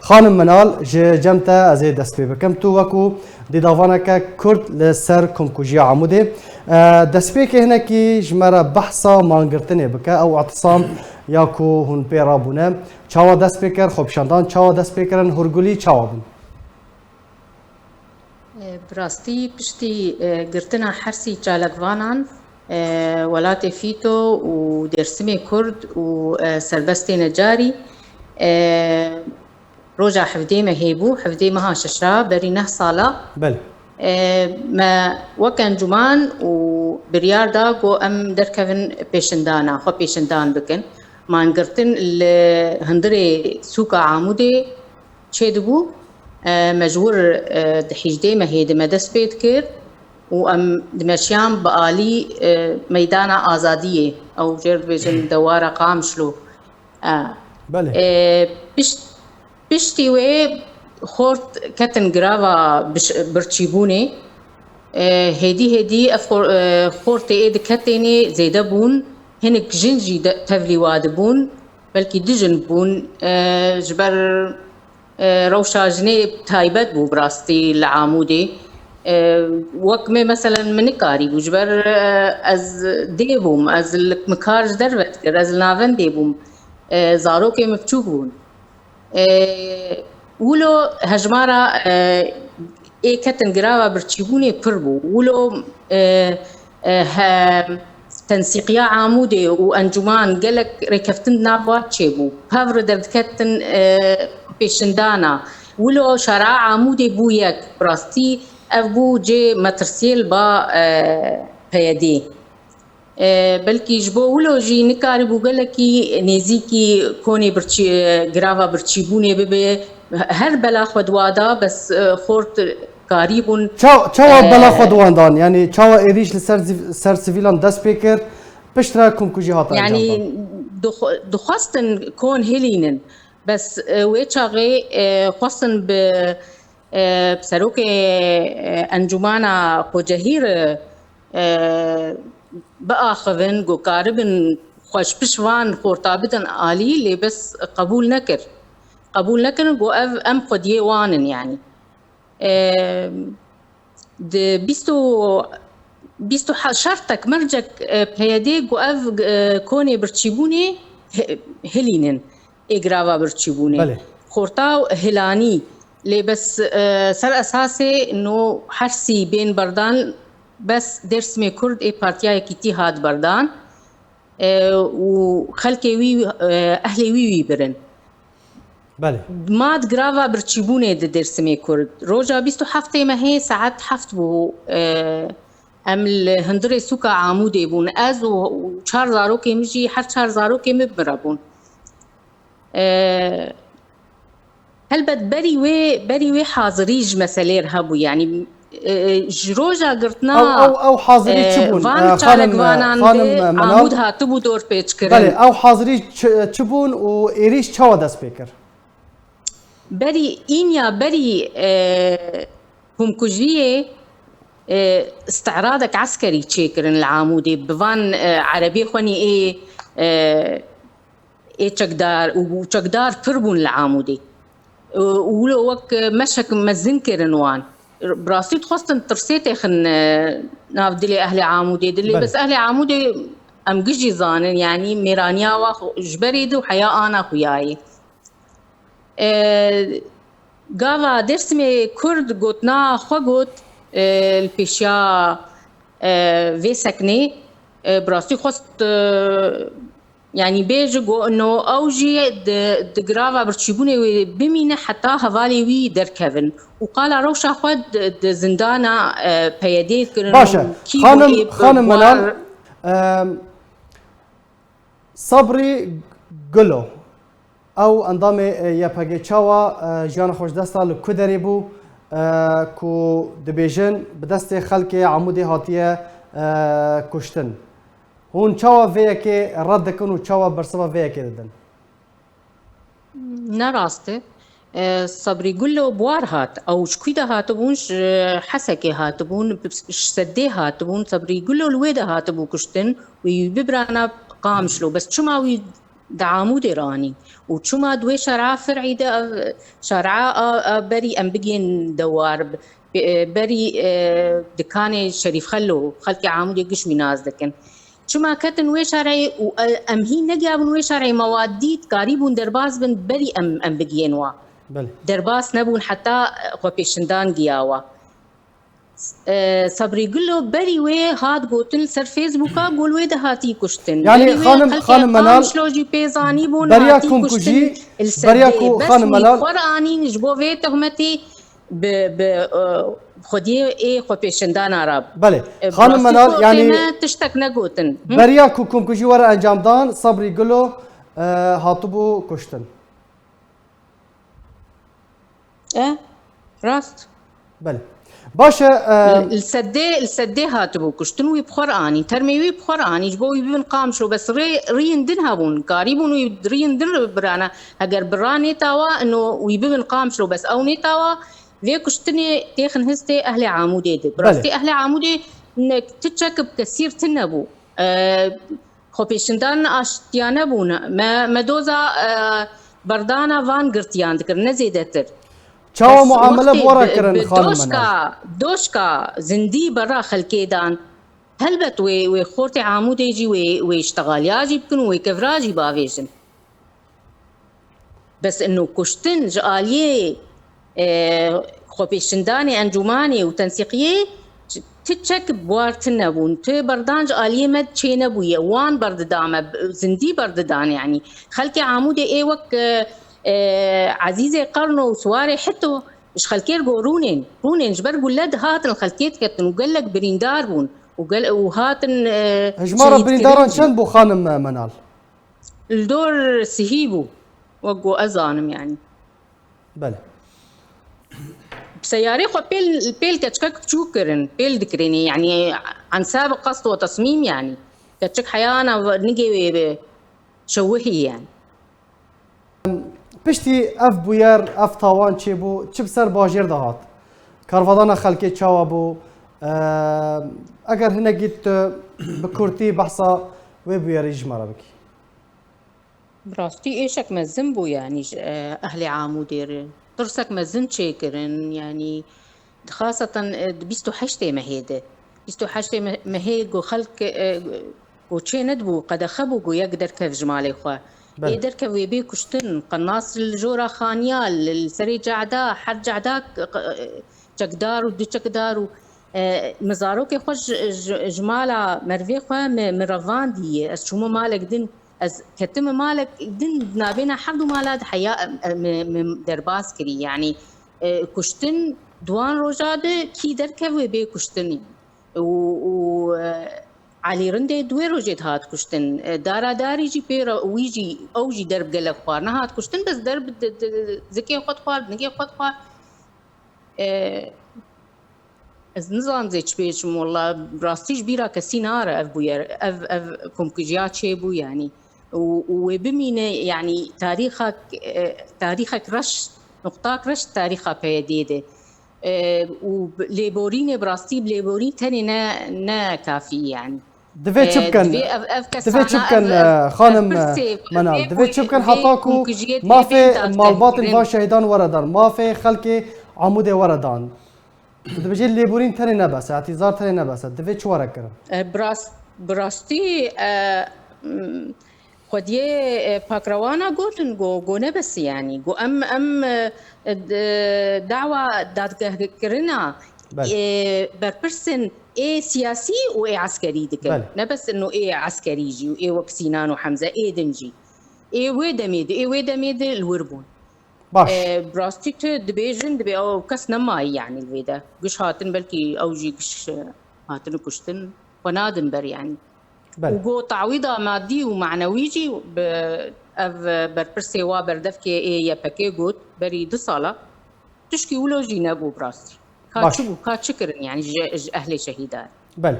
خانم منال جمتا از دست پی بکم تو وکو دی داوانه که کرد لسر کمکوژی عموده دست پی که هنه کی جمره بحثا مانگرتنه بکه او اعتصام یا کو هون پیرا بونه چاوا دست پی کر خوبشاندان چاوا دست پی کرن هرگولی چاوا بون براستی پشتی گرتنا حرسی چالکوانان ولات فیتو و درسمی کرد و سربستی نجاری روجا حفدي ما هيبو حفدي ما هاششرا بري نه صالة بله ما وكان جمان وبريار دا جو ام دركفن بيشندانا خو بيشندان بكن ما نقرتن هندري سوكا عامودي تشيدبو مجور دحيجدي ما هي دمدس بيت كير وام دمشيان بآلي ميدان آزادية او جير بيجن دوارة قامشلو بله بشتي وي خورت كتن جرافا برتشيبوني هدي خورت ايد كتني زيدبون هنك جنجي تفلي وادبون بلكي دجن بون جبر روشا جني تايبت بو براستي العامودي وكمي مثلا منكاري بجبر از ديبوم از المكارج دربت از النافن ديبوم زاروكي مفتوحون ولو هجمارا اي كتن جراوا برتشيبوني بربو ولو تنسيقيا عامودي وانجمان قالك ركفتن نابوات تشيبو هافر درد كتن بيشندانا ولو شارع عامودي بويك براستي ابو جي مترسيل با بيدي بلكي جبو ولو جي نكاري بوغلكي نيزيكي كوني جرافا برتشيبوني ببي هر بلا خدوادا بس خورت قريبون چاوا بلا خدواندان يعني چاوا ايريش لسر سيفيلان دست بيكر بشتراكم كوجي هاتا يعني دخواستن كون هيلينن بس ويتشاغي خواستن بسروك انجمانا قجهير بآخذن جو قاربن خوش بشوان خورتابدن آلي لي بس قبول نكر جو ام قد يوانن يعني بيستو شرطك مرجك بهيدي جو كوني برتشيبوني هلينن اقرابا برتشيبوني خورتاو هلاني لي بس سر اساسي انه حرسي بين بردان بس درس مي كرد اي بارتيا كيتي هاد بردان وخلكي وي اهلي وي برن بله ما جرافا برتشيبوني درس مي كرد روجا بيستو حفتي ما هي ساعات حفت بو ام الهندري سوكا عامودي بون از وشار زاروكي مجي حر شار زاروكي مبربون هل بد بري وي حاضريج مسالير هبو يعني جروجا قرتنا او حاضري تشبون خانم عمود هاتبو دور بيج كرن بله او حاضري تشبون و ايريش چاوا دست بيكر بري إنيا بري هم كجريه استعراضك عسكري تشيكرن العامودي بفان عربي خوني ايه تشقدار وتشقدار فربون العامودي ولو وك مشك مزنكرن وان براسي تخصن ترسيتي خن نافدلي اهلي عامودي دلي بس اهلي عامودي ام قجي زانن يعني ميرانيا واخ جبريد وحياة انا خوياي قاوا درسمي كرد قوتنا خو البيشيا في سكني براسي خصت يعني بيجو انه اوجي دغرافا برتشيبوني بمينه حتى هوالي وي دركفن وقال روشا خد زندانا بيديت باشا خانم منال صبري قلو او اندام يا باجي چاوا جان خوش دستا لكدري بو کو دبیجن به دست خلک عمودی هاتیه کشتن هون چاوا ویا که رد کن و چاوا برسوا ویا که دادن نراسته صبري قلو بوار هات او شكيدا هاتبونش حسكي هاتبون سدي هاتبون صبري قلو الويدا هاتبو كشتن ويببرانا قامشلو بس شماوي دعامودي راني وشما دوي شرعا فرعي دا شرعا بري ام بجين دوار بري دكاني شريف خلكي عامودي قشوي ناز دكن شما كتن وي شرعي وام هي نجابن وي شرعي مواديت قريبون درباز بن بري ام بجين وا درباس نبون حتى خوبيشندان جياوا صبري قلو بري وي هاد قوتن سر فيسبوكا قول وي دهاتي كشتن يعني خانم منال شلوجي بيزاني بون برياكم كوجي برياكو خانم منال قراني نجبو في تهمتي ب خدي اي خوبيشندان عرب بله خانم منال يعني تشتك نقوتن برياكو كم كوجي ورا انجام دان صبري قلو هاتبو كشتن راست بله باشا السدي هاتبو كشتنوي بقراني ترميوي بقراني جبوي بن قامشو بس رين دن هابون قريبون رين دن برانا اگر براني تاوا انه ويبن قامشو بس او نيتاوا في كشتني تيخن هستي اهل عامودي دي براستي اهل عامودي انك تتشكب كثير تنبو خوبيشندان اشتيانا بونا ما دوزا بردانا فان قرتيان ذكر نزيدتر چاو معامله بورا كرن خانم منال دوشكا زندي برا خلكيدان هلبت وي خورتي عامود يجي وي اشتغال ياجي بكن وي كفراجي بافيجن بس انه كشتن جاليه خوبيشنداني انجماني وتنسيقيه تتشك بوارتنا بون بردان جاليه مد تشينبويه وان برد دامه زندي برد دان يعني خلكي عامود اي وك عزيزي قرنو وسواري حتى مش خلكير رونين جبر ولاد هاتن خلكيت كتن وقال لك بريندار بون وقال وهاتن هجمارة برينداران شن بو خانم منال الدور سهيبو وقو أزانم يعني بله بسياري خو بيل كتشكك تشوكرن بيل ذكريني يعني عن سابق قصد وتصميم يعني كتشك حيانا نجي شوهي يعني پشتی اف بویر اف تاوان چی بو چی بسر باجر دهات کاروادانا خلکی چاوا بو اگر هنه گیت بکورتی بحثا و بویری جمارا بکی براستي ايشك مزن بو يعني اهل عامودير ترسك مزن شيكرن يعني خاصة بيستو حشتي مهيدة بيستو حشتي مهيد خلق وشي ندبو قد خبو يقدر كيف جمالي خواه يقدر كوي بي كشتن قناص الجورا خانيال السري جعدا حد جعداك جقدارو دي جقدارو مزارو كي خوش جمالا مرفي خوا مرفان دي از شومو مالك دن از كتم مالك دن نابينا حد مالات حياء درباس كري يعني كشتن دوان روجاده كي در كوي بي كشتني و علي رندي دوي روجيت هات كشتن دارا داري جي بيرا ويجي اوجي درب قلق خوار نهات كشتن بس درب زكي خد خوار نجي خد خوار از نظام زي تشبيش والله براستيش بيرا كسينارة اف بوير اف كومكجيات شيبو يعني وبمينه يعني تاريخك رش نقطاك رش تاريخها بيديده وليبورين براستي بليبورين تاني نا كافي يعني دفيت شبكن خانم منال دفيت شبكن حطاكو ما في مالبات الفا شهيدان وردان ما في خلقي عمود وردان دفيت ليبورين تاني نبس اعتذار تاني نبس دفيت شو ورا كرم براستي خديه باكروانا قولن جو نبس يعني جو ام دعوة دادكرنا بربرسن ايه سياسي وايه عسكري دكر نبس انه ايه عسكري جي وايه وكسينان وحمزة ايه دنجي ايه ويدميد الوربون باش براستيك دبيجن دبي او كس نماي يعني الويدا قش هاتن بلكي اوجي قش هاتن كشتن ونادن بر يعني وجو تعويضة مادي ومعنوي جي بربرسي وابردفكي ايه يبكي قوت بري 2 صالة تشكي ولو جينا بو براستي كات شكرا يعني اهل شهيدان بل